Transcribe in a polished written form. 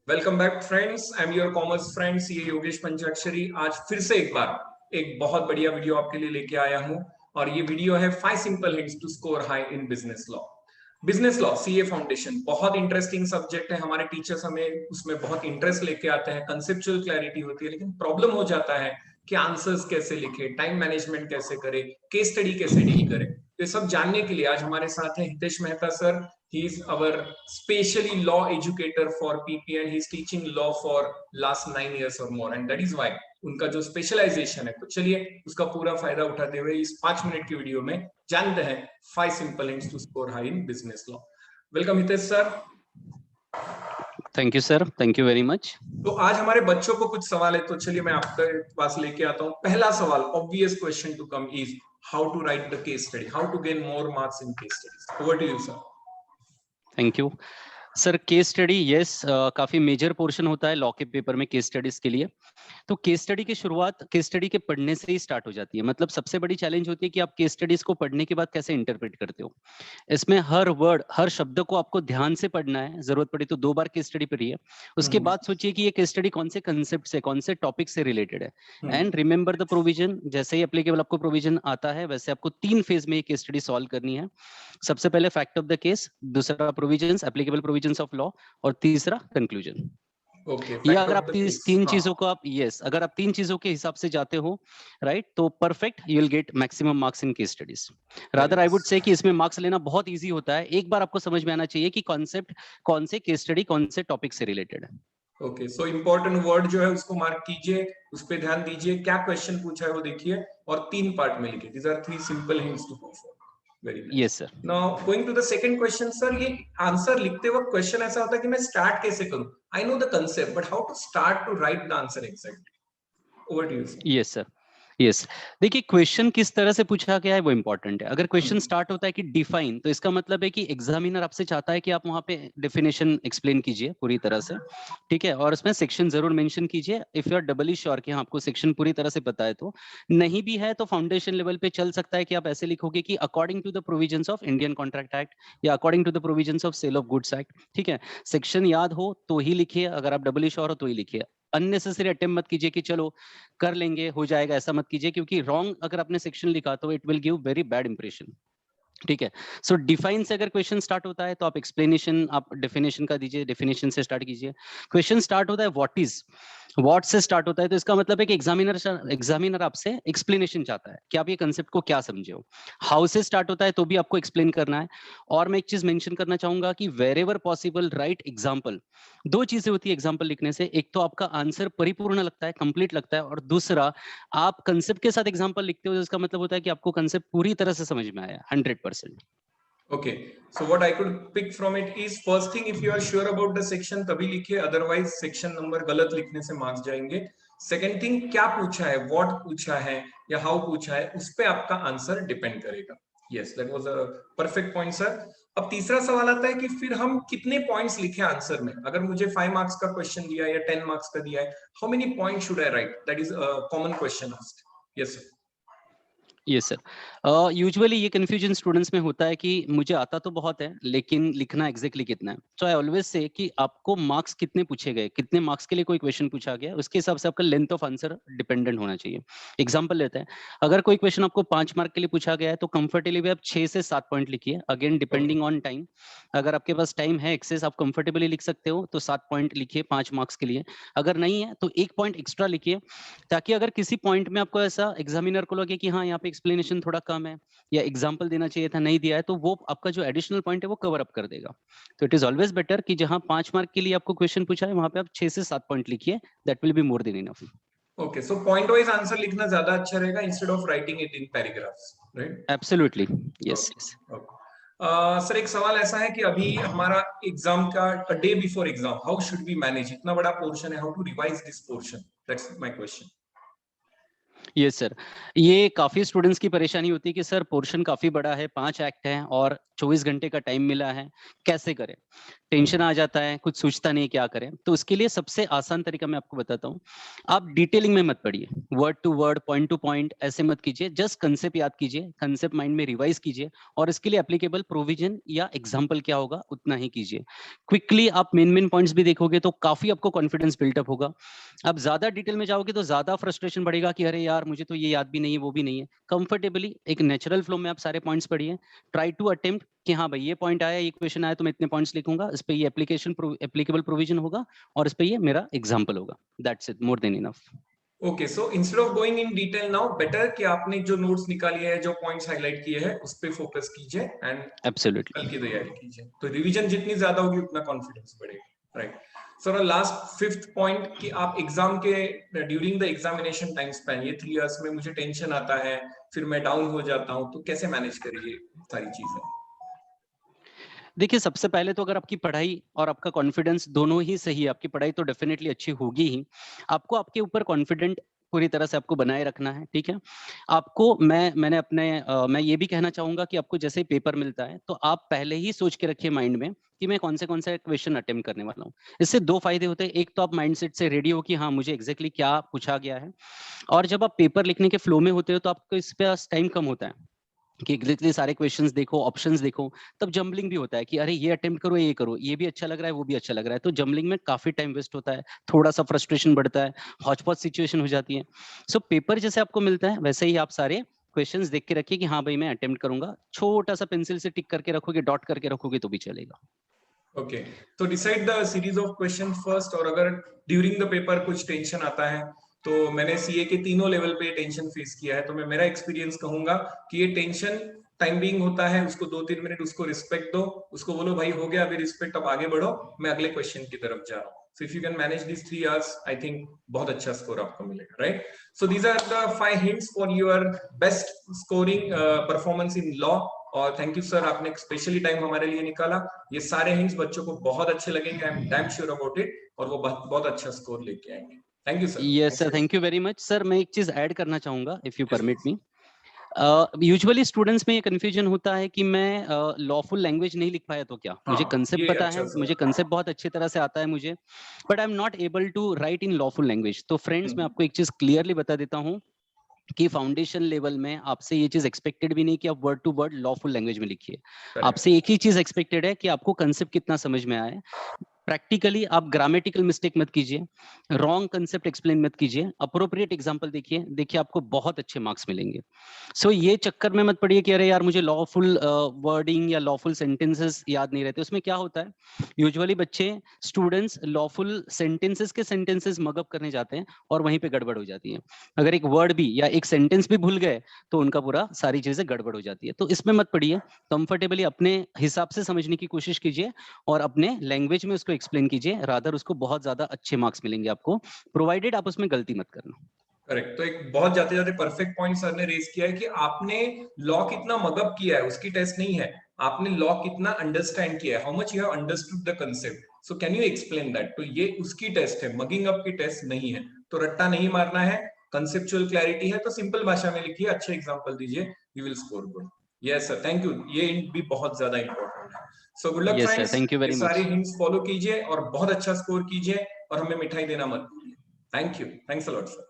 Welcome back friends, I am your commerce friend CA Yogesh Panchakshari. आज फिर से एक बार एक बहुत बढ़िया वीडियो आपके लिए लेके आया हूं और ये वीडियो है 5 simple hints to score high in business law. Business law CA foundation बहुत इंटरेस्टिंग सब्जेक्ट है। हमारे टीचर्स हमें उसमें बहुत इंटरेस्ट लेके आते हैं, कंसेप्चुअल क्लैरिटी होती है, लेकिन प्रॉब्लम हो जाता है कि आंसर्स कैसे लिखे, टाइम मैनेजमेंट कैसे करे, केस स्टडी कैसे डील करे। ये सब जानने के लिए आज हमारे साथ है Hitesh Mehta sir. He is our specially law educator for PP and he's teaching law for last 9 years or more, and that is why उनका जो स्पेशलाइजेशन है। तो चलिए उसका पूरा फायदा उठाते हुए इस 5 मिनट की वीडियो में जानते हैं 5 simple hints to score high in business law. Welcome Hitesh sir. Thank you sir, thank you very much. तो आज हमारे बच्चों को कुछ सवाल है, तो चलिए मैं आपके पास लेके आता हूँ। पहला सवाल, obvious question to come is how to write the case study, how to gain more marks in case studies. Over to you sir. Thank you sir. Case study yes, काफी मेजर पोर्शन होता है law के paper में case studies के लिए। तो case study की शुरुआत केस स्टडी के पढ़ने से ही स्टार्ट हो जाती है। मतलब सबसे बड़ी चैलेंज होती है कि आप केस स्टडीज को पढ़ने के बाद कैसे इंटरप्रेट करते हो। इसमें हर वर्ड, हर शब्द को आपको ध्यान से पढ़ना है। जरूरत पड़ी तो 2 बार केस स्टडी पढ़िए। उसके बाद सोचिए कि ये केस स्टडी कौन से कंसेप्ट से, कौन से टॉपिक से रिलेटेड है। And remember the provision. जैसे ही एप्लीकेबल आपको प्रोविजन आता है, वैसे आपको 3 फेज में ये केस स्टडी सॉल्व करनी है। सबसे पहले फैक्ट ऑफ द केस, दूसरा provisions, applicable provisions of law, और तीसरा कंक्लूजन। ये अगर आप तीन चीजों को आप अगर आप 3 चीजों के हिसाब से जाते हो, राइट, तो perfect, you will get maximum marks in case studies. Rather I would say कि इसमें मार्क्स लेना बहुत इजी होता है। एक बार आपको समझ में आना चाहिए कि कॉन्सेप्ट कौन से केस स्टडी, कौन से टॉपिक से रिलेटेड है। ओके, सो इंपॉर्टेंट वर्ड जो है उसको मार्क कीजिए, उस पर ध्यान दीजिए, क्या क्वेश्चन पूछा है वो देखिए और 3 पार्ट में लिखिए। These are 3 simple hints to go for. Very nice. Yes sir. Now going to the second question sir. ये आंसर लिखते वक्त क्वेश्चन ऐसा होता है कि मैं स्टार्ट कैसे करूं। I know the concept but how to start to write the answer exactly. Over to you sir. Yes sir. Yes, देखिए क्वेश्चन किस तरह से पूछा गया है वो इंपॉर्टेंट है। अगर क्वेश्चन स्टार्ट होता है कि डिफाइन, तो इसका मतलब है कि एग्जामिनर आपसे चाहता है कि आप वहां पे डेफिनेशन एक्सप्लेन कीजिए पूरी तरह से, ठीक है, और उसमें सेक्शन जरूर मेंशन कीजिए if you are Dabali sure कि हाँ आपको सेक्शन पूरी तरह से पता है। तो नहीं भी है तो फाउंडेशन लेवल पे चल सकता है कि आप ऐसे लिखोगे कि according to the provisions of Indian Contract Act या according to the provisions of Sale of Goods Act, ठीक है। सेक्शन याद हो तो ही लिखिए, अगर आप डबली श्योर हो तो ही लिखिए। अननेसेसरी अटेम्प्ट मत कीजिए कि चलो कर लेंगे, हो जाएगा, ऐसा मत कीजिए, क्योंकि रॉन्ग अगर आपने सेक्शन लिखा तो it will give very bad impression, ठीक है। सो डिफाइन से अगर क्वेश्चन स्टार्ट होता है तो आप एक्सप्लेनेशन, आप डेफिनेशन का दीजिए, डेफिनेशन से स्टार्ट कीजिए। क्वेश्चन स्टार्ट होता है व्हाट इज, व्हाट से स्टार्ट होता है तो इसका मतलब है कि एग्जामिनर आपसे एक्सप्लेनेशन चाहता है कि आप ये कंसेप्ट को क्या समझे हो। हाउ से स्टार्ट होता है तो भी आपको एक्सप्लेन करना है। और मैं एक चीज मेंशन करना चाहूंगा कि वेरेवर पॉसिबल राइट एग्जांपल। 2 चीजें होती है एग्जांपल लिखने से, एक तो आपका आंसर परिपूर्ण लगता है, कंप्लीट लगता है, और दूसरा आप कंसेप्ट के साथ एग्जांपल लिखते हो जिसका मतलब होता है कि आपको कंसेप्ट पूरी तरह से समझ में आया 100%। Okay, so what I could pick from it is, first thing, if you are sure about the section तभी लिखिए, otherwise section number गलत लिखने से मार्क्स जाएंगे। सेकंड थिंग, क्या पूछा है, व्हाट पूछा है या हाउ पूछा है, उस पे आपका आंसर डिपेंड करेगा। Yes, that was a perfect point sir. अब तीसरा सवाल आता है कि फिर हम कितने पॉइंट्स लिखे आंसर में। अगर मुझे 5 मार्क्स का क्वेश्चन दिया है या 10 मार्क्स का दिया है, how many point should I right, that is a common question asked. Yes sir. Yes sir. Usually ये कंफ्यूजन स्टूडेंट्स में होता है कि मुझे आता तो बहुत है लेकिन लिखना एग्जैक्टली कितना है। सो आई ऑलवेज से कि आपको मार्क्स कितने पूछे गए, कितने मार्क्स के लिए कोई क्वेश्चन पूछा गया, उसके हिसाब से आपका लेंथ ऑफ आंसर डिपेंडेंट होना चाहिए। एग्जांपल लेते हैं, अगर कोई क्वेश्चन आपको 5 मार्क के लिए पूछा गया है तो कंफर्टेबली आप 6 से 7 पॉइंट लिखिए, अगेन डिपेंडिंग ऑन टाइम। अगर आपके पास टाइम है एक्सेस, आप कंफर्टेबली लिख सकते हो तो 7 पॉइंट लिखिए 5 मार्क्स के लिए। अगर नहीं है तो 1 पॉइंट एक्स्ट्रा लिखिए, ताकि अगर किसी पॉइंट में आपको ऐसा एग्जामिनर को लगे कि हाँ यहाँ पे एक्सप्लेनेशन थोड़ा कम है या एग्जांपल देना चाहिए था, नहीं दिया है, तो वो आपका जो एडिशनल पॉइंट है वो कवर अप कर देगा। तो इट इज ऑलवेज बेटर कि जहां 5 मार्क के लिए आपको क्वेश्चन पूछा है वहां पे आप 6 से 7 पॉइंट लिखिए, that will be more than enough. Okay, so point wise answer लिखना ज्यादा अच्छा रहेगा instead of writing it in paragraphs, right? Absolutely, yes okay, yes. Okay. Sir एक सवाल ऐसा है कि अभी हमारा एग्जाम का day before exam, how should we manage, इतना बड़ा पोर्शन है, how to revise this portion, that's my question. Yes sir, ये काफी स्टूडेंट्स की परेशानी होती है कि सर पोर्शन काफी बड़ा है, 5 एक्ट हैं और 24 घंटे का टाइम मिला है, कैसे करें। टेंशन आ जाता है, कुछ सोचता नहीं क्या करें। तो उसके लिए सबसे आसान तरीका मैं आपको बताता हूँ, आप डिटेलिंग में मत पढ़िए, word to word, point to point ऐसे मत कीजिए, जस्ट कंसेप्ट याद कीजिए, कंसेप्ट माइंड में रिवाइज कीजिए और इसके लिए एप्लीकेबल प्रोविजन या एग्जाम्पल क्या होगा उतना ही कीजिए। क्विकली आप मेन पॉइंट्स भी देखोगे तो काफी आपको कॉन्फिडेंस बिल्टअप होगा। अब ज्यादा डिटेल में जाओगे तो ज्यादा फ्रस्ट्रेशन बढ़ेगा कि अरे यार मुझे तो ये याद भी नहीं है, वो भी नहीं है। कंफर्टेबली एक नेचुरल फ्लो में आप सारे पॉइंट्स पढ़िए, ट्राई टू अटेम्प्ट कि हाँ भाई ये पॉइंट आया, ये क्वेश्चन आया तो मैं इतने पॉइंट्स लिखूंगा, इस पे ये एप्लीकेबल प्रोविजन होगा और इस पे ये मेरा एग्जांपल होगा। That's it, more than enough. Okay, so instead of going in detail now, better कि आपने जो नोट्स निकाली है, जो पॉइंट्स हाईलाइट किए हैं, उस पे फोकस कीजिए एंड कल की एब्सोल्युटली। तैयारी कीजिए। तो रिवीजन जितनी ज्यादा होगी उतना कॉन्फिडेंस बढ़ेगा, right. So last fifth point कि आप एग्जाम के during the examination time span, ये 3 इयर्स में मुझे टेंशन आता है, फिर मैं डाउन हो जाता हूँ, तो कैसे मैनेज करिए सारी चीजें? देखिए सबसे पहले तो अगर आपकी पढ़ाई और आपका कॉन्फिडेंस दोनों ही सही है, आपकी पढ़ाई तो डेफिनेटली अच्छी होगी ही, आपको आपके ऊपर कॉन्फिडेंट पूरी तरह से आपको बनाए रखना है, ठीक है। आपको मैं ये भी कहना चाहूंगा कि आपको जैसे ही पेपर मिलता है तो आप पहले ही सोच के रखिए माइंड में कि मैं कौन से क्वेश्चन अटेम्प्ट करने वाला हूँ। इससे 2 फायदे होते हैं, एक तो आप माइंडसेट से रेडी हो कि हाँ मुझे एग्जैक्टली क्या पूछा गया है, और जब आप पेपर लिखने के फ्लो में होते हो तो आपको इस पे टाइम कम होता है कि एग्जैक्टली सारे क्वेश्चंस देखो, ऑप्शंस देखो, तब जंबलिंग भी होता है कि अरे ये अटेम्प्ट करो, ये करो, ये भी अच्छा लग रहा है, वो भी अच्छा लग रहा है, तो जंबलिंग में काफी टाइम वेस्ट होता है, थोड़ा सा फ्रस्ट्रेशन बढ़ता है, हॉचपॉच सिचुएशन हो जाती है। सो पेपर जैसे आपको मिलता है वैसे ही आप सारे क्वेश्चंस देख के रखिए कि हाँ भाई मैं अटेम्प्ट करूंगा, छोटा सा पेंसिल से टिक करके रखोगे, डॉट करके रखोगे तो भी चलेगा। ओके, तो decide the series of question first, और अगर ड्यूरिंग द पेपर कुछ टेंशन आता है, तो मैंने सीए के तीनों लेवल पे टेंशन फेस किया है, तो मैं मेरा एक्सपीरियंस कहूंगा कि ये टेंशन टाइम बीइंग होता है, उसको 2-3 मिनट उसको रिस्पेक्ट दो, उसको बोलो भाई हो गया अभी रिस्पेक्ट, अब आगे बढ़ो, मैं अगले क्वेश्चन की तरफ जा रहा हूँ। So if you can manage this 3 hours, I think बहुत अच्छा स्कोर आपको मिलेगा, right. So these are the 5 hints for your best scoring performance in law. और थैंक यू सर, आपने स्पेशली टाइम हमारे लिए निकाला। ये सारे हिंट्स बच्चों को बहुत अच्छे लगेंगे, I am damn sure about it, और वो बहुत अच्छा स्कोर लेके आएंगे। Thank you sir. Yes sir, thank you very much sir. मैं एक चीज ऐड करना चाहूंगा if you permit me. Usually students में ये कंफ्यूजन होता है कि मैं लॉफुल लैंग्वेज नहीं लिख पाया तो क्या, मुझे हाँ, कंसेप्ट ये पता अच्छा है, सर। मुझे कंसेप्ट बहुत अच्छी तरह से आता है मुझे, but I am not able to write in lawful language. तो फ्रेंड्स मैं आपको एक चीज क्लियरली बता देता हूँ कि फाउंडेशन लेवल में आपसे ये चीज एक्सपेक्टेड भी नहीं कि आप word to word lawful language में लिखिए। आपसे एक ही चीज एक्सपेक्टेड है कि आपको कंसेप्ट कितना समझ में आए। प्रैक्टिकली आप ग्रामेटिकल मिस्टेक मत कीजिए, रॉन्ग कंसेप्ट एक्सप्लेन मत कीजिए, अप्रोप्रिएट एग्जांपल देखिए, देखिए आपको बहुत अच्छे मार्क्स मिलेंगे। सो ये चक्कर में मत पड़िए कि अरे यार मुझे लॉफुल वर्डिंग या लॉफुल सेंटेंसेस याद नहीं रहते। उसमें क्या होता है, यूजुअली बच्चे स्टूडेंट्स लॉफुल सेंटेंसेस के सेंटेंसेस मगअप करने जाते हैं और वहीं पे गड़बड़ हो जाती है। अगर एक वर्ड भी या एक सेंटेंस भी भूल गए तो उनका पूरा सारी चीजें गड़बड़ हो जाती है। तो इसमें मत पड़िए, कंफर्टेबली अपने हिसाब से समझने की कोशिश कीजिए और अपने लैंग्वेज में उसको एक्सप्लेन कीजिए, रादर उसको बहुत ज्यादा अच्छे मार्क्स मिलेंगे आपको, प्रोवाइडेड आप उसमें गलती मत करना। करेक्ट। तो एक बहुत जाते जाते परफेक्ट पॉइंट सर ने रेज किया है कि आपने लॉ कितना मगअप किया है उसकी टेस्ट नहीं है, आपने लॉ कितना अंडरस्टैंड किया है, how much you have understood the concept, so can you explain that. तो ये उसकी टेस्ट है, मगिंग अप की टेस्ट नहीं है। तो रट्टा नहीं मारना है, कंसेप्चुअल क्लैरिटी है तो सिंपल भाषा में लिखिए, अच्छे एग्जाम्पल दीजिए, you will score good. Yes sir, thank you, ये भी बहुत ज्यादा इंपॉर्टेंट है। So good luck yes sir, friends, thank you ये वेरी सारे मच। हिंट्स फॉलो कीजिए और बहुत अच्छा स्कोर कीजिए, और हमें मिठाई देना मत भूलिए। Thank you, thanks a lot sir.